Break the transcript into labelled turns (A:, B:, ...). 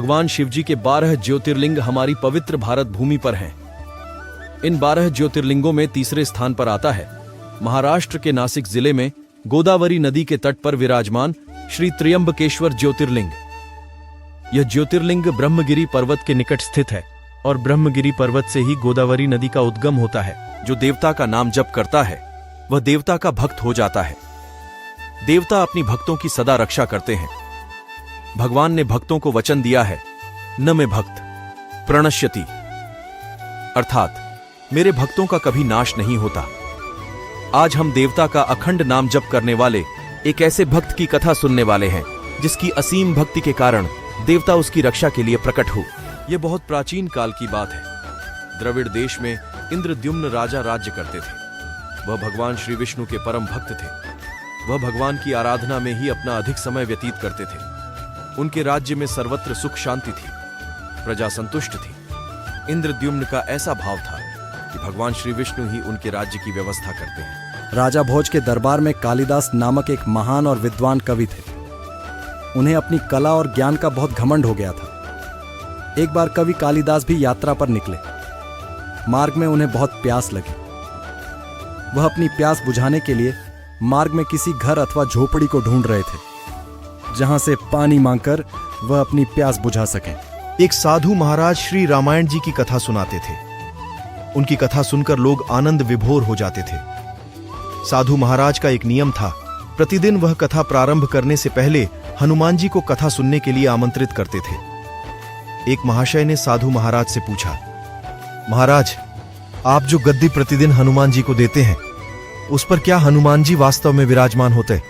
A: भगवान शिवजी के 12 ज्योतिर्लिंग हमारी पवित्र भारत भूमि पर हैं। इन 12 ज्योतिर्लिंगों में तीसरे स्थान पर आता है महाराष्ट्र के नासिक जिले में गोदावरी नदी के तट पर विराजमान श्री त्र्यंबकेश्वर ज्योतिर्लिंग। यह ज्योतिर्लिंग ब्रह्मगिरी पर्वत के निकट स्थित है और ब्रह्मगिरी पर्वत से ही गोदावरी नदी का उद्गम होता है। जो देवता का नाम जप करता है वह देवता का भक्त हो जाता है। देवता अपनी भक्तों की सदा रक्षा करते हैं। भगवान ने भक्तों को वचन दिया है, न मे भक्त प्रणश्यति, अर्थात मेरे भक्तों का कभी नाश नहीं होता। आज हम देवता का अखंड नाम जप करने वाले एक ऐसे भक्त की कथा सुनने वाले हैं जिसकी असीम भक्ति के कारण देवता उसकी रक्षा के लिए प्रकट हो। यह बहुत प्राचीन काल की बात है। द्रविड़ देश में इंद्रद्युम्न राजा राज्य करते थे। वह भगवान श्री विष्णु के परम भक्त थे। वह भगवान की आराधना में ही अपना अधिक समय व्यतीत करते थे। उनके राज्य में सर्वत्र सुख शांति थी, प्रजा संतुष्ट थी। इंद्रद्युम्न का ऐसा भाव था कि भगवान श्री विष्णु ही उनके राज्य की व्यवस्था करते हैं।
B: राजा भोज के दरबार में कालिदास नामक एक महान और विद्वान कवि थे। उन्हें अपनी कला और ज्ञान का बहुत घमंड हो गया था। एक बार कवि कालिदास भी यात्रा पर निकले। मार्ग में उन्हें बहुत प्यास लगी। वह अपनी प्यास बुझाने के लिए मार्ग में किसी घर अथवा झोपड़ी को ढूंढ रहे थे जहां से पानी मांगकर वह अपनी प्यास बुझा सकें।
C: एक साधु महाराज श्री रामायण जी की कथा सुनाते थे। उनकी कथा सुनकर लोग आनंद विभोर हो जाते थे। साधु महाराज का एक नियम था, प्रतिदिन वह कथा प्रारंभ करने से पहले हनुमान जी को कथा सुनने के लिए आमंत्रित करते थे। एक महाशय ने साधु महाराज से पूछा, महाराज, आप जो गद्दी प्रतिदिन हनुमान जी को देते हैं उस पर क्या हनुमान जी वास्तव में विराजमान होते?